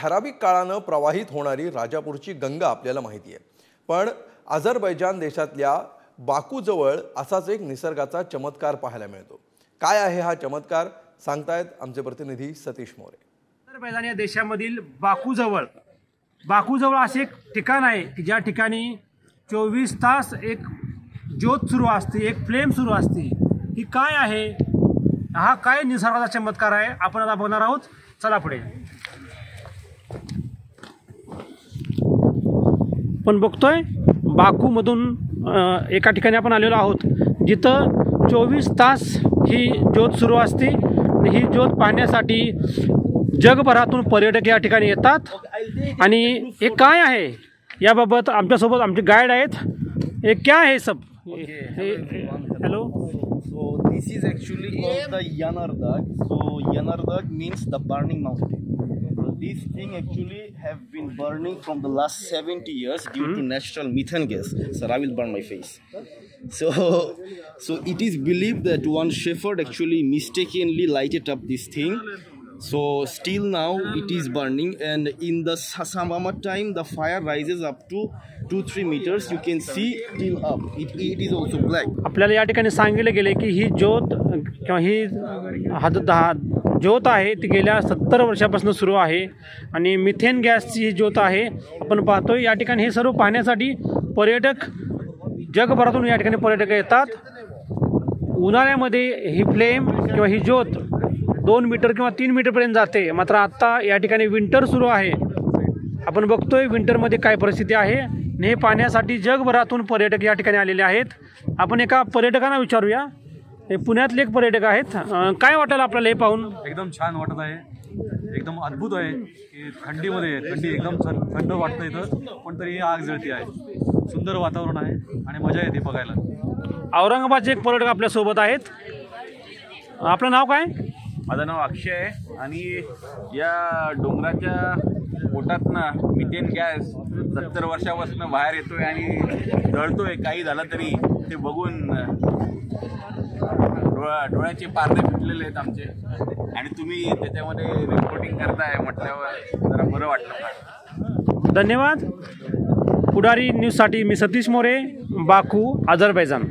ठराविक काळानं प्रवाहित होणारी राजापूरची गंगा आपल्याला माहिती आहे, पण अझरबैजान देशातल्या बाकूजवळ असाच एक निसर्गाचा चमत्कार पाहायला मिळतो। काय आहे हा चमत्कार सांगतायत आमचे प्रतिनिधी सतीश मोरे। अझरबैजान या देशामधील बाकूजवळ असे एक ठिकाण आहे की ज्या ठिकाणी 24 तास एक ज्योत सुरू असते, एक फ्लेम सुरू असते। ही काय आहे, हा काय निसर्गाचा चमत्कार आहे, आपण आता बघणार आहोत। चला पुढे। पण बघतोय बाकूमधून एका ठिकाणी आपण आलेलो आहोत जिथं 24 तास ही ज्योत सुरू असते। ही ज्योत पाहण्यासाठी जगभरातून पर्यटक या ठिकाणी येतात। आणि हे काय आहे याबाबत आमच्यासोबत आमचे गाईड आहेत। हे क्या है सब? Hello. So this is actually called the Yanardagh. So Yanardagh means the burning mountain. So this thing actually have been burning from the last 70 years due to natural methane gas. Sir, I will burn my face. So it is believed that one shepherd actually mistakenly lighted up this thing. So still now it is burning, and in the summer time the fire rises up to 2-3 meters. You can see till up. It is also black. आपल्याला या ठिकाणी सांगितले गेले की ही ज्योत किंवा ही ज्योत आहे ती गेल्या 70 वर्षापासून सुरू आहे आणि मिथेन गॅसची ही ज्योत आहे। आपण पाहतोय या ठिकाणी हे सर्व पाहण्यासाठी पर्यटक जगभरातून या ठिकाणी पर्यटक येतात। उन्हाळ्यामध्ये ही फ्लेम किंवा ही ज्योत 2 मीटर किंवा 3 मीटरपर्यंत जाते। मात्र आता या ठिकाणी विंटर सुरू आहे। आपण बघतोय विंटरमध्ये काय परिस्थिती आहे। हे पाहण्यासाठी जगभरातून पर्यटक या ठिकाणी आलेले आहेत। आपण एका पर्यटकांना विचारूया। हे पुण्यातले एक पर्यटक आहेत। काय वाटलं आपल्याला हे पाहून? एकदम छान वाटत आहे, एकदम अद्भुत आहे की थंडीमध्ये थंडी एकदम थंड वाटतं इथं, पण तरी आग जळती आहे। सुंदर वातावरण आहे आणि मजा येते बघायला। औरंगाबादचे एक पर्यटक आपल्यासोबत आहेत। आपलं नाव काय? माझं नाव अक्षय आहे आणि या डोंगराच्या पोटातनं मिथेन गॅस 70 वर्षापासून बाहेर येतोय आणि जळतोय। काही झालं तरी ते बघून डोळ्याचे पारणे फुटलेले आहेत आमचे, आणि तुम्ही त्याच्यामध्ये रिपोर्टिंग करताय म्हटल्यावर जरा बरं वाटलं। धन्यवाद। पुढारी न्यूजसाठी मी सतीश मोरे, बाकू, अझरबैजान।